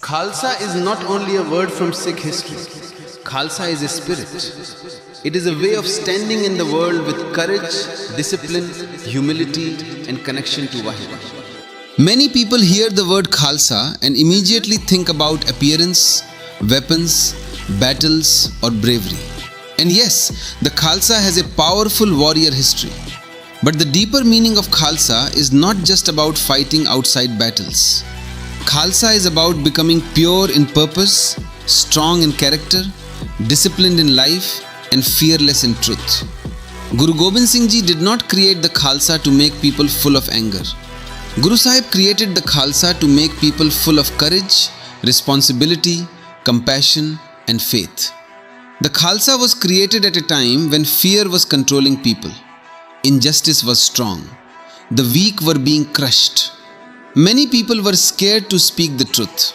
Khalsa is not only a word from Sikh history. Khalsa is a spirit. It is a way of standing in the world with courage, discipline, humility and connection to Vaheguru. Many people hear the word Khalsa and immediately think about appearance, weapons, battles or bravery. And yes, the Khalsa has a powerful warrior history. But the deeper meaning of Khalsa is not just about fighting outside battles. Khalsa is about becoming pure in purpose, strong in character, disciplined in life and fearless in truth. Guru Gobind Singh Ji did not create the Khalsa to make people full of anger. Guru Sahib created the Khalsa to make people full of courage, responsibility, compassion and faith. The Khalsa was created at a time when fear was controlling people. Injustice was strong. The weak were being crushed. Many people were scared to speak the truth.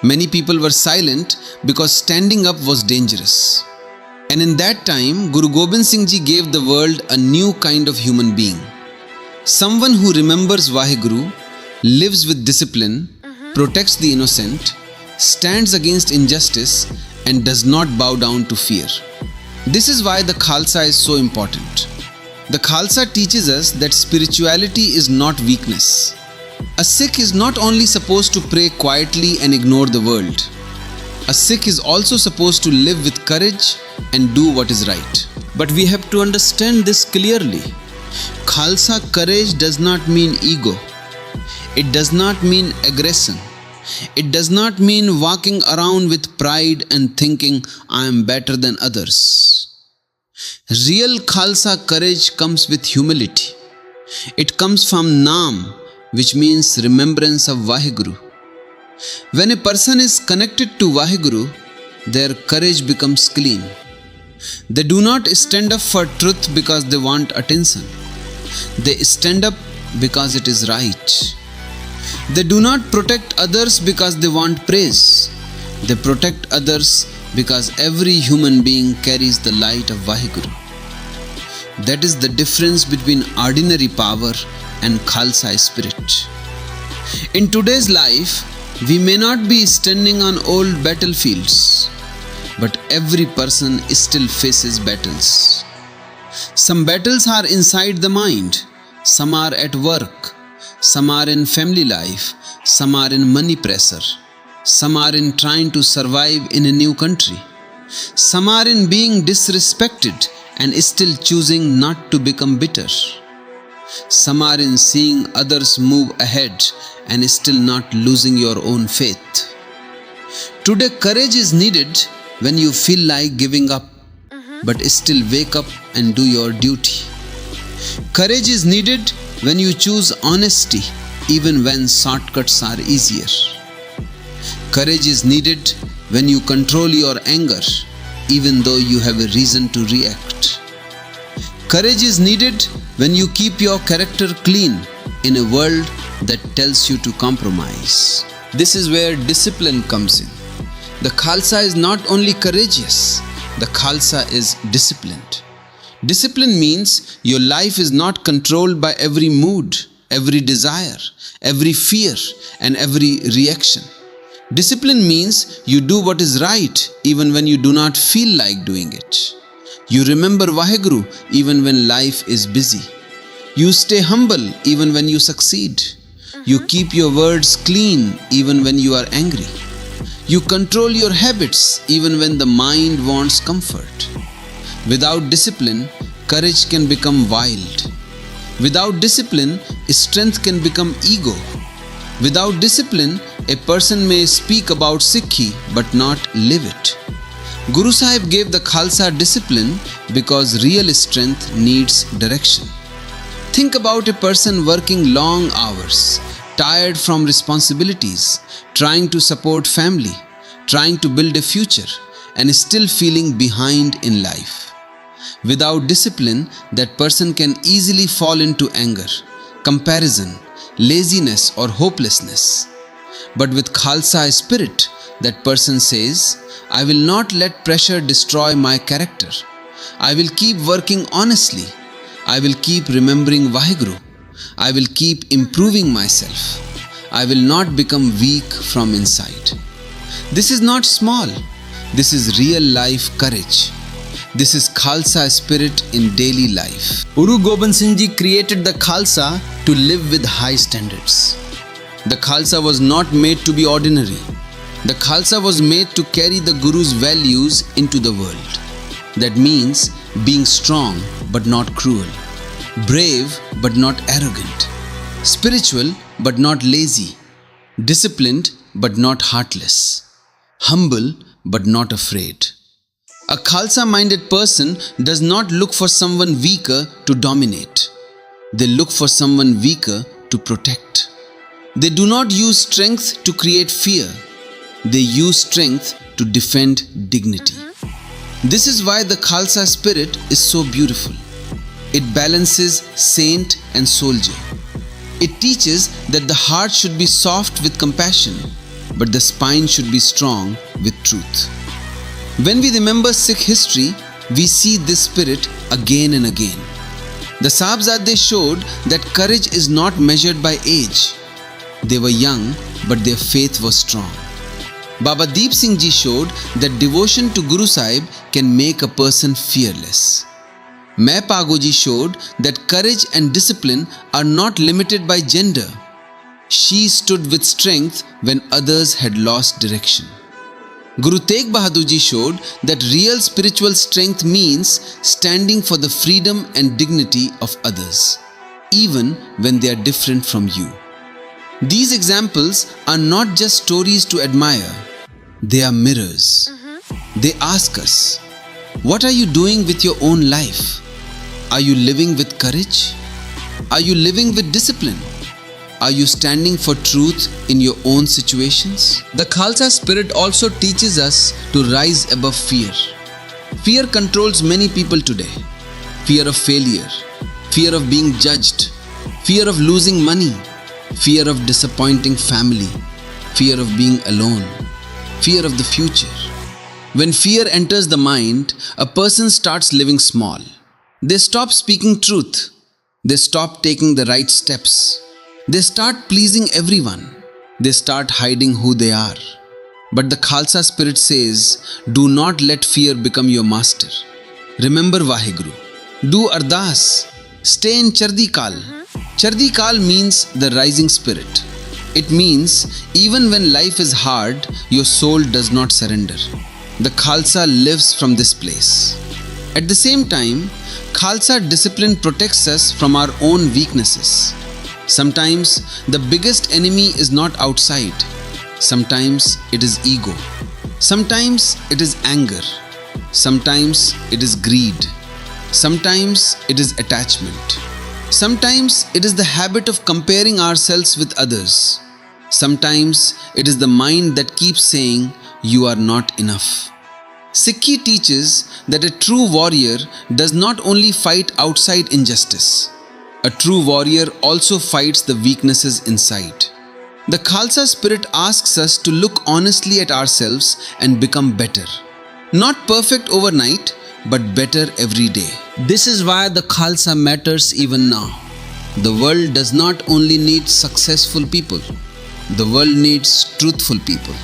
Many people were silent because standing up was dangerous. And in that time, Guru Gobind Singh Ji gave the world a new kind of human being. Someone who remembers Vaheguru, lives with discipline, protects the innocent, stands against injustice and does not bow down to fear. This is why the Khalsa is so important. The Khalsa teaches us that spirituality is not weakness. A Sikh is not only supposed to pray quietly and ignore the world. A Sikh is also supposed to live with courage and do what is right. But we have to understand this clearly. Khalsa courage does not mean ego. It does not mean aggression. It does not mean walking around with pride and thinking I am better than others. Real Khalsa courage comes with humility. It comes from Naam, which means remembrance of Vaheguru. When a person is connected to Vaheguru, their courage becomes clean. They do not stand up for truth because they want attention. They stand up because it is right. They do not protect others because they want praise. They protect others because every human being carries the light of Vaheguru. That is the difference between ordinary power and Khalsa spirit. In today's life, we may not be standing on old battlefields, but every person still faces battles. Some battles are inside the mind, some are at work, some are in family life, some are in money pressure, some are in trying to survive in a new country, some are in being disrespected and still choosing not to become bitter. Some are in seeing others move ahead and still not losing your own faith. Today, courage is needed when you feel like giving up, but still wake up and do your duty. Courage is needed when you choose honesty, even when shortcuts are easier. Courage is needed when you control your anger, even though you have a reason to react. Courage is needed when you keep your character clean in a world that tells you to compromise. This is where discipline comes in. The Khalsa is not only courageous, the Khalsa is disciplined. Discipline means your life is not controlled by every mood, every desire, every fear and every reaction. Discipline means you do what is right even when you do not feel like doing it. You remember Vaheguru even when life is busy. You stay humble even when you succeed. You keep your words clean even when you are angry. You control your habits even when the mind wants comfort. Without discipline, courage can become wild. Without discipline, strength can become ego. Without discipline, a person may speak about Sikhi but not live it. Guru Sahib gave the Khalsa discipline because real strength needs direction. Think about a person working long hours, tired from responsibilities, trying to support family, trying to build a future, and still feeling behind in life. Without discipline, that person can easily fall into anger, comparison, laziness or hopelessness. But with Khalsa spirit, that person says, I will not let pressure destroy my character. I will keep working honestly. I will keep remembering Vaheguru. I will keep improving myself. I will not become weak from inside. This is not small. This is real life courage. This is Khalsa spirit in daily life. Guru Gobind Singh Ji created the Khalsa to live with high standards. The Khalsa was not made to be ordinary. The Khalsa was made to carry the Guru's values into the world. That means being strong but not cruel, brave but not arrogant, spiritual but not lazy, disciplined but not heartless, humble but not afraid. A Khalsa-minded person does not look for someone weaker to dominate. They look for someone weaker to protect. They do not use strength to create fear. They use strength to defend dignity. This is why the Khalsa spirit is so beautiful. It balances saint and soldier. It teaches that the heart should be soft with compassion, but the spine should be strong with truth. When we remember Sikh history, we see this spirit again and again. The Sahibzade showed that courage is not measured by age. They were young, but their faith was strong. Baba Deep Singh Ji showed that devotion to Guru Sahib can make a person fearless. Mai Pago Ji showed that courage and discipline are not limited by gender. She stood with strength when others had lost direction. Guru Tegh Bahadur Ji showed that real spiritual strength means standing for the freedom and dignity of others, even when they are different from you. These examples are not just stories to admire, they are mirrors. They ask us, what are you doing with your own life? Are you living with courage? Are you living with discipline? Are you standing for truth in your own situations? The Khalsa spirit also teaches us to rise above fear. Fear controls many people today. Fear of failure, fear of being judged, fear of losing money, fear of disappointing family, fear of being alone, fear of the future. When fear enters the mind, a person starts living small. They stop speaking truth. They stop taking the right steps. They start pleasing everyone. They start hiding who they are. But the Khalsa spirit says, do not let fear become your master. Remember Vaheguru. Do ardas. Stay in Chardi Kal. Chardi Kal means the rising spirit. It means even when life is hard, your soul does not surrender. The Khalsa lives from this place. At the same time, Khalsa discipline protects us from our own weaknesses. Sometimes the biggest enemy is not outside. Sometimes it is ego. Sometimes it is anger. Sometimes it is greed. Sometimes it is attachment. Sometimes it is the habit of comparing ourselves with others. Sometimes it is the mind that keeps saying, you are not enough. Sikhi teaches that a true warrior does not only fight outside injustice. A true warrior also fights the weaknesses inside. The Khalsa spirit asks us to look honestly at ourselves and become better. Not perfect overnight, but better every day. This is why the Khalsa matters even now. The world does not only need successful people. The world needs truthful people.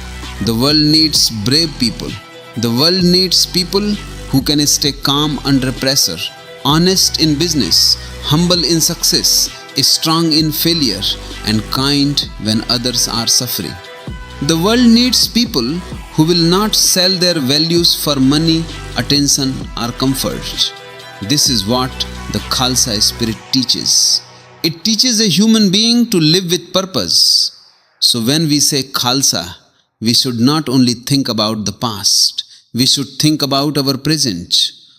The world needs brave people. The world needs people who can stay calm under pressure, honest in business, humble in success, strong in failure, and kind when others are suffering. The world needs people who will not sell their values for money, attention, or comfort. This is what the Khalsa spirit teaches. It teaches a human being to live with purpose. So when we say Khalsa, we should not only think about the past, we should think about our present.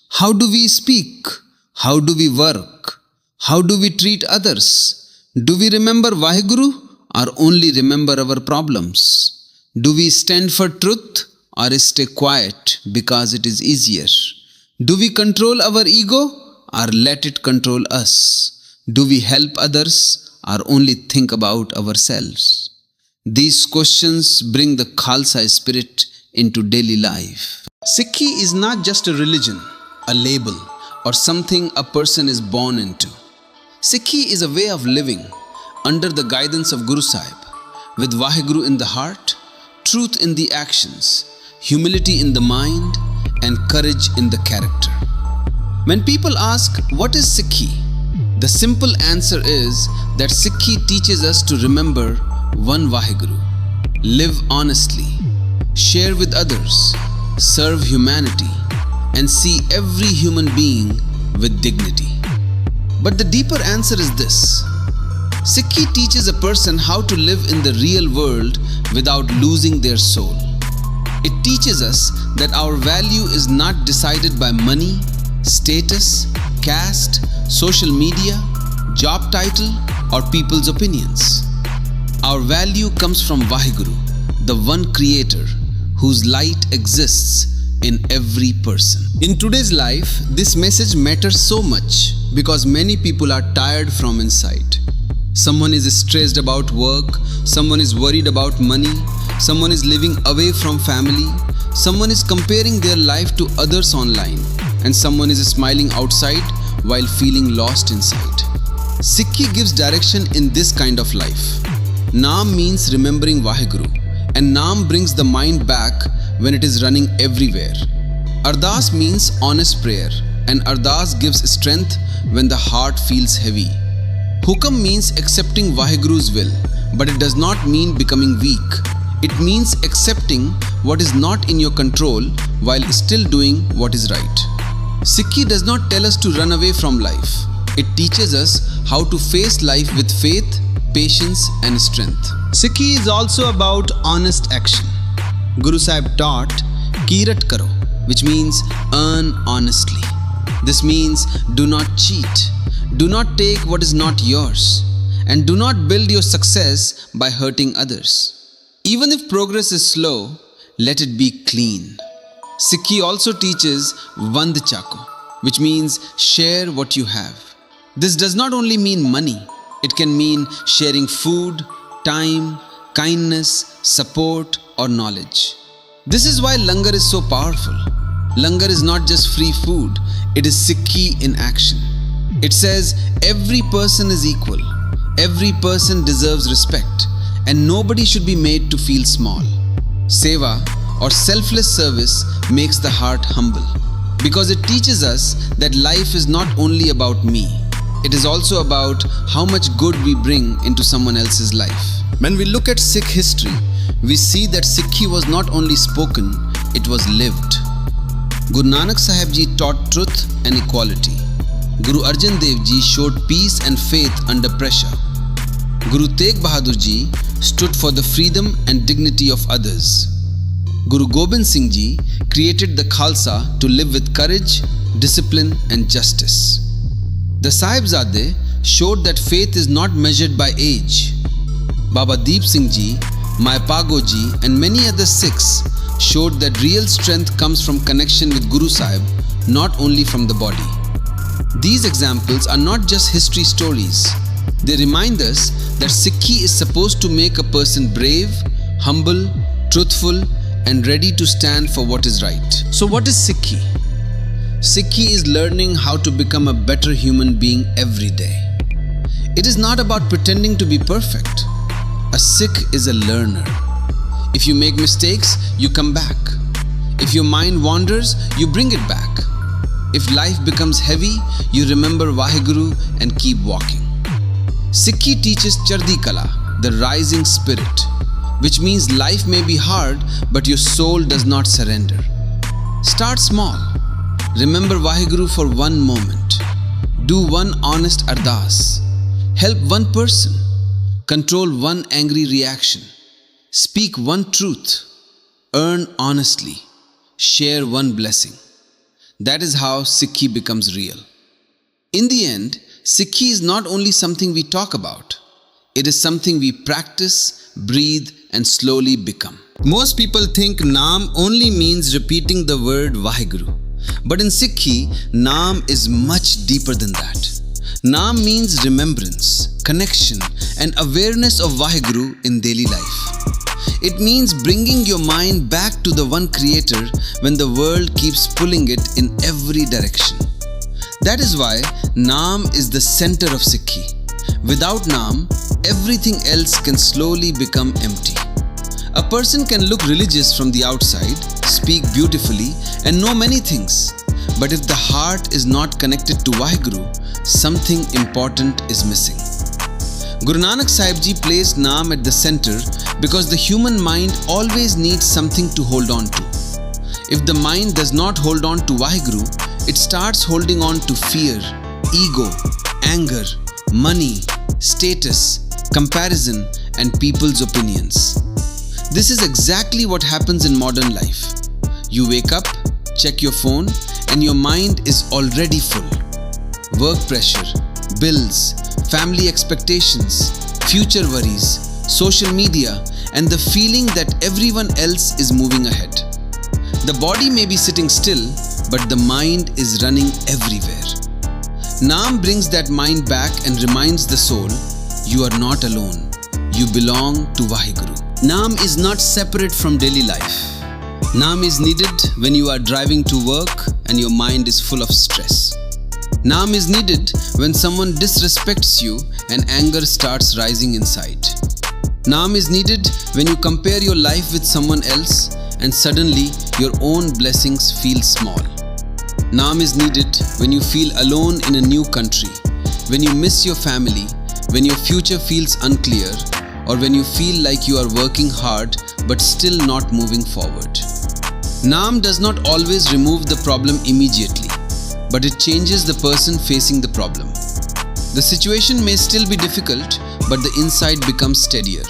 How do we speak? How do we work? How do we treat others? Do we remember Vaheguru or only remember our problems? Do we stand for truth or stay quiet because it is easier? Do we control our ego or let it control us? Do we help others or only think about ourselves? These questions bring the Khalsa spirit into daily life. Sikhi is not just a religion, a label, or something a person is born into. Sikhi is a way of living under the guidance of Guru Sahib, with Vaheguru in the heart, truth in the actions, humility in the mind, and courage in the character. When people ask, what is Sikhi? The simple answer is that Sikhi teaches us to remember one Vaheguru, live honestly, share with others, serve humanity, and see every human being with dignity. But the deeper answer is this. Sikhi teaches a person how to live in the real world without losing their soul. It teaches us that our value is not decided by money, status, caste, social media, job title, or people's opinions. Our value comes from Vaheguru, the one creator whose light exists in every person. In today's life, this message matters so much because many people are tired from inside. Someone is stressed about work, someone is worried about money, someone is living away from family, someone is comparing their life to others online, and someone is smiling outside while feeling lost inside. Sikhi gives direction in this kind of life. Naam means remembering Vaheguru, and Naam brings the mind back when it is running everywhere. Ardas means honest prayer, and Ardas gives strength when the heart feels heavy. Hukam means accepting Vaheguru's will, but it does not mean becoming weak. It means accepting what is not in your control while still doing what is right. Sikhi does not tell us to run away from life. It teaches us how to face life with faith, patience, and strength. Sikhi is also about honest action. Guru Sahib taught, Kirat karo, which means earn honestly. This means do not cheat, do not take what is not yours, and do not build your success by hurting others. Even if progress is slow, let it be clean. Sikhi also teaches Vand Chako, which means share what you have. This does not only mean money, it can mean sharing food, time, kindness, support, or knowledge. This is why Langar is so powerful. Langar is not just free food, it is Sikhi in action. It says every person is equal, every person deserves respect, and nobody should be made to feel small. Seva, or selfless service, makes the heart humble because it teaches us that life is not only about me, it is also about how much good we bring into someone else's life. When we look at Sikh history, we see that Sikhi was not only spoken, it was lived. Guru Nanak Sahib Ji taught truth and equality. Guru Arjan Dev Ji showed peace and faith under pressure. Guru Tegh Bahadur Ji stood for the freedom and dignity of others. Guru Gobind Singh Ji created the Khalsa to live with courage, discipline, and justice. The Sahibzade showed that faith is not measured by age. Baba Deep Singh Ji, Mai Pago Ji, and many other Sikhs showed that real strength comes from connection with Guru Sahib, not only from the body. These examples are not just history stories. They remind us that Sikhi is supposed to make a person brave, humble, truthful, and ready to stand for what is right. So what is Sikhi? Sikhi is learning how to become a better human being every day. It is not about pretending to be perfect. A Sikh is a learner. If you make mistakes, you come back. If your mind wanders, you bring it back. If life becomes heavy, you remember Vaheguru and keep walking. Sikhi teaches Chardi Kala, the rising spirit, which means life may be hard, but your soul does not surrender. Start small. Remember Vaheguru for one moment. Do one honest ardas. Help one person. Control one angry reaction. Speak one truth. Earn honestly. Share one blessing. That is how Sikhi becomes real. In the end, Sikhi is not only something we talk about. It is something we practice, breathe, and slowly become. Most people think Naam only means repeating the word Vaheguru. But in Sikhi, Naam is much deeper than that. Naam means remembrance, connection, and awareness of Vaheguru in daily life. It means bringing your mind back to the one creator when the world keeps pulling it in every direction. That is why Naam is the center of Sikhi. Without Naam, everything else can slowly become empty. A person can look religious from the outside, speak beautifully, and know many things. But if the heart is not connected to Vaheguru, something important is missing. Guru Nanak Sahib Ji placed Naam at the center because the human mind always needs something to hold on to. If the mind does not hold on to Vaheguru, it starts holding on to fear, ego, anger, money, status, comparison, and people's opinions. This is exactly what happens in modern life. You wake up, check your phone, and your mind is already full. Work pressure, bills, family expectations, future worries, social media, and the feeling that everyone else is moving ahead. The body may be sitting still, but the mind is running everywhere. Naam brings that mind back and reminds the soul, you are not alone. You belong to Vaheguru. Naam is not separate from daily life. Naam is needed when you are driving to work and your mind is full of stress. Naam is needed when someone disrespects you and anger starts rising inside. Naam is needed when you compare your life with someone else and suddenly your own blessings feel small. Naam is needed when you feel alone in a new country, when you miss your family, when your future feels unclear, or when you feel like you are working hard but still not moving forward. Naam does not always remove the problem immediately, but it changes the person facing the problem. The situation may still be difficult, but the inside becomes steadier.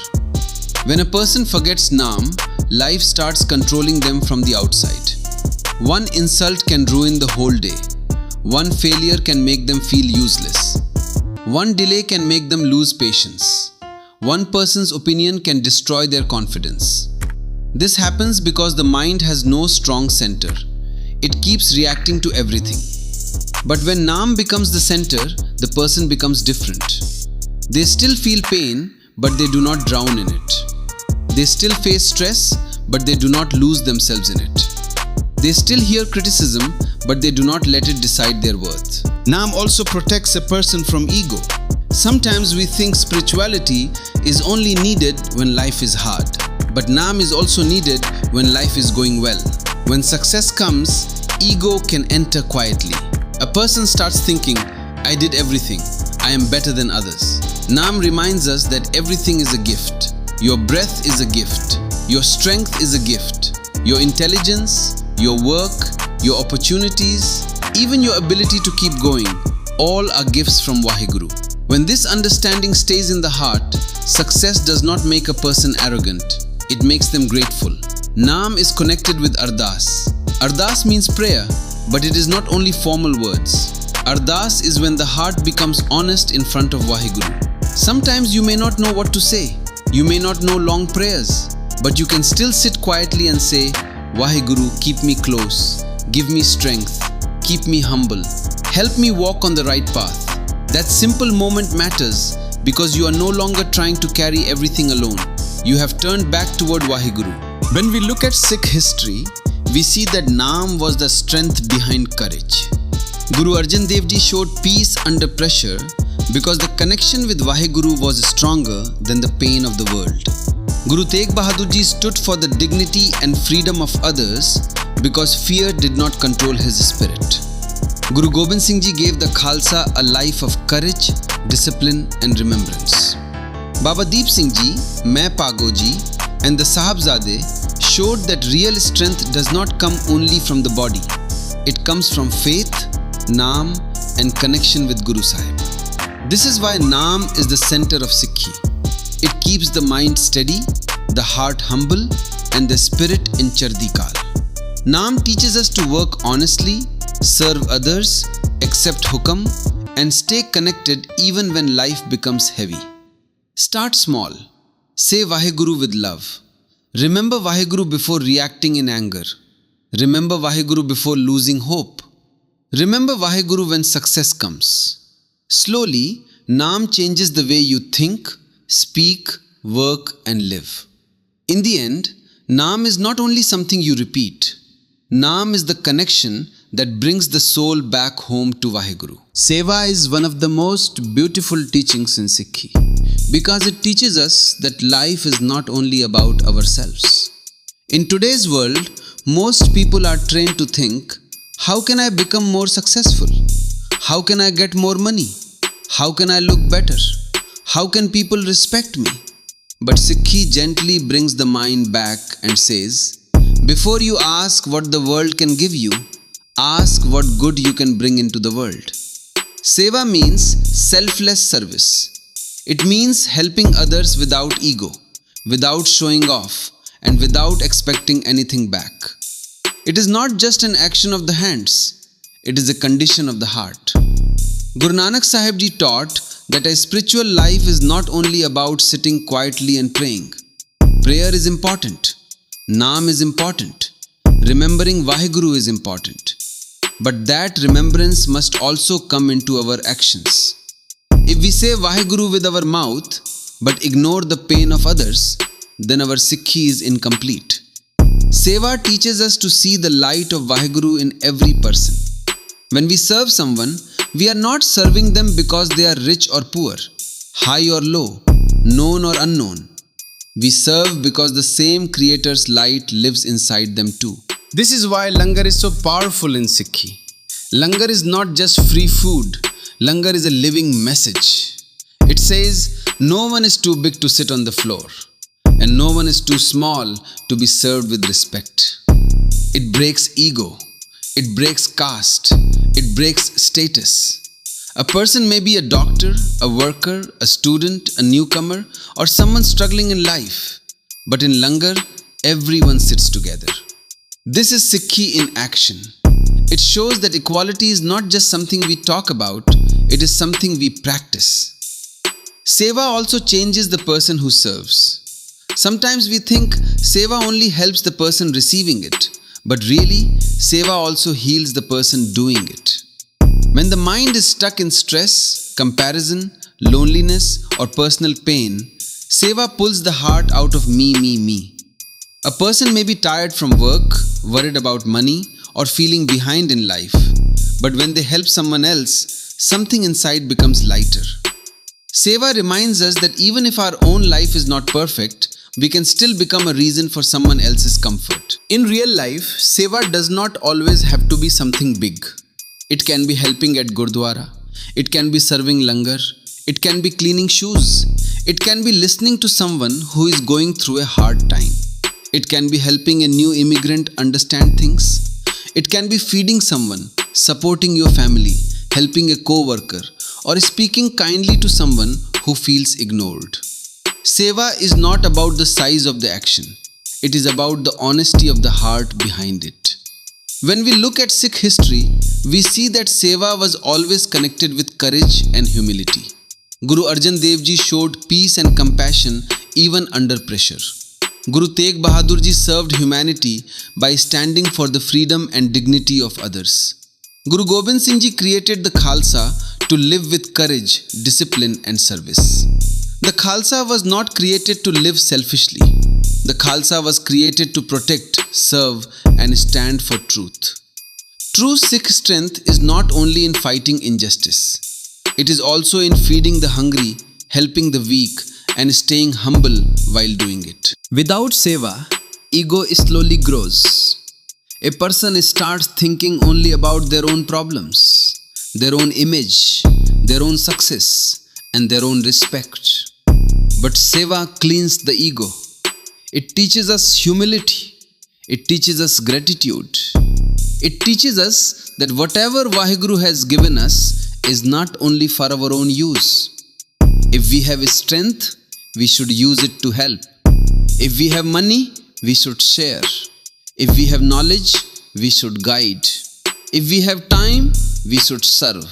When a person forgets Naam, life starts controlling them from the outside. One insult can ruin the whole day. One failure can make them feel useless. One delay can make them lose patience. One person's opinion can destroy their confidence. This happens because the mind has no strong center. It keeps reacting to everything. But when Naam becomes the center, the person becomes different. They still feel pain, but they do not drown in it. They still face stress, but they do not lose themselves in it. They still hear criticism, but they do not let it decide their worth. Naam also protects a person from ego. Sometimes we think spirituality is only needed when life is hard. But Naam is also needed when life is going well. When success comes, ego can enter quietly. A person starts thinking, I did everything. I am better than others. Naam reminds us that everything is a gift. Your breath is a gift. Your strength is a gift. Your intelligence, your work, your opportunities, even your ability to keep going, all are gifts from Vaheguru. When this understanding stays in the heart, success does not make a person arrogant. It makes them grateful. Naam is connected with Ardas. Ardas means prayer, but it is not only formal words. Ardas is when the heart becomes honest in front of Vaheguru. Sometimes you may not know what to say. You may not know long prayers, but you can still sit quietly and say, Vaheguru, keep me close, give me strength, keep me humble, help me walk on the right path. That simple moment matters because you are no longer trying to carry everything alone. You have turned back toward Vaheguru. When we look at Sikh history, we see that Naam was the strength behind courage. Guru Arjan Dev Ji showed peace under pressure because the connection with Vaheguru was stronger than the pain of the world. Guru Tegh Bahadur Ji stood for the dignity and freedom of others because fear did not control his spirit. Guru Gobind Singh Ji gave the Khalsa a life of courage, discipline and remembrance. Baba Deep Singh Ji, Main Pago Ji and the Sahibzade showed that real strength does not come only from the body. It comes from faith, Naam and connection with Guru Sahib. This is why Naam is the center of Sikhi. It keeps the mind steady, the heart humble and the spirit in Chardi Kal. Naam teaches us to work honestly, serve others, accept hukam and stay connected even when life becomes heavy. Start small. Say Vaheguru with love. Remember Vaheguru before reacting in anger. Remember Vaheguru before losing hope. Remember Vaheguru when success comes. Slowly, Naam changes the way you think, speak, work and live. In the end, Naam is not only something you repeat. Naam is the connection that brings the soul back home to Vaheguru. Seva is one of the most beautiful teachings in Sikhi. Because it teaches us that life is not only about ourselves. In today's world, most people are trained to think, how can I become more successful? How can I get more money? How can I look better? How can people respect me? But Sikhi gently brings the mind back and says, before you ask what the world can give you, ask what good you can bring into the world. Seva means selfless service. It means helping others without ego, without showing off, and without expecting anything back. It is not just an action of the hands, it is a condition of the heart. Guru Nanak Sahib Ji taught that a spiritual life is not only about sitting quietly and praying. Prayer is important. Naam is important. Remembering Vaheguru is important. But that remembrance must also come into our actions. If we say Vaheguru with our mouth, but ignore the pain of others, then our Sikhi is incomplete. Seva teaches us to see the light of Vaheguru in every person. When we serve someone, we are not serving them because they are rich or poor, high or low, known or unknown. We serve because the same Creator's light lives inside them too. This is why Langar is so powerful in Sikhi. Langar is not just free food. Langar is a living message. It says, no one is too big to sit on the floor, and no one is too small to be served with respect. It breaks ego. It breaks caste. It breaks status. A person may be a doctor, a worker, a student, a newcomer, or someone struggling in life. But in Langar, everyone sits together. This is Sikhi in action. It shows that equality is not just something we talk about, it is something we practice. Seva also changes the person who serves. Sometimes we think Seva only helps the person receiving it, but really, Seva also heals the person doing it. When the mind is stuck in stress, comparison, loneliness, or personal pain, Seva pulls the heart out of me. A person may be tired from work, worried about money, or feeling behind in life. But when they help someone else, something inside becomes lighter. Seva reminds us that even if our own life is not perfect, we can still become a reason for someone else's comfort. In real life, Seva does not always have to be something big. It can be helping at Gurdwara. It can be serving Langar. It can be cleaning shoes. It can be listening to someone who is going through a hard time. It can be helping a new immigrant understand things. It can be feeding someone, supporting your family, helping a co-worker, or speaking kindly to someone who feels ignored. Seva is not about the size of the action. It is about the honesty of the heart behind it. When we look at Sikh history, we see that Seva was always connected with courage and humility. Guru Arjan Dev Ji showed peace and compassion even under pressure. Guru Tegh Bahadur Ji served humanity by standing for the freedom and dignity of others. Guru Gobind Singh Ji created the Khalsa to live with courage, discipline and service. The Khalsa was not created to live selfishly. The Khalsa was created to protect, serve and stand for truth. True Sikh strength is not only in fighting injustice. It is also in feeding the hungry, helping the weak and staying humble while doing it. Without Seva, ego slowly grows. A person starts thinking only about their own problems, their own image, their own success and their own respect. But Seva cleans the ego. It teaches us humility. It teaches us gratitude. It teaches us that whatever Vaheguru has given us is not only for our own use. If we have strength, we should use it to help. If we have money, we should share. If we have knowledge, we should guide. If we have time, we should serve.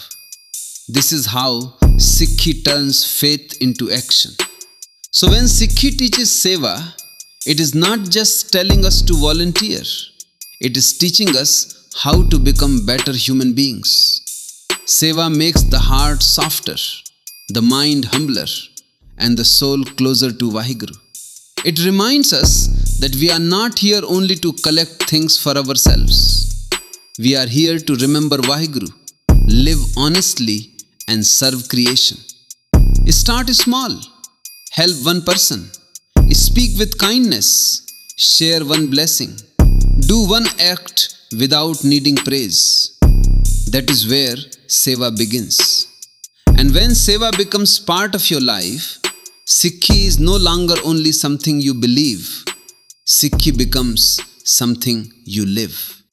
This is how Sikhi turns faith into action. So when Sikhi teaches Seva, it is not just telling us to volunteer. It is teaching us how to become better human beings. Seva makes the heart softer, the mind humbler, and the soul closer to Vaheguru. It reminds us that we are not here only to collect things for ourselves. We are here to remember Vaheguru, live honestly and serve creation. Start small. help one person, speak with kindness, share one blessing, do one act without needing praise. That is where Seva begins. And when Seva becomes part of your life, Sikhi is no longer only something you believe. Sikhi becomes something you live.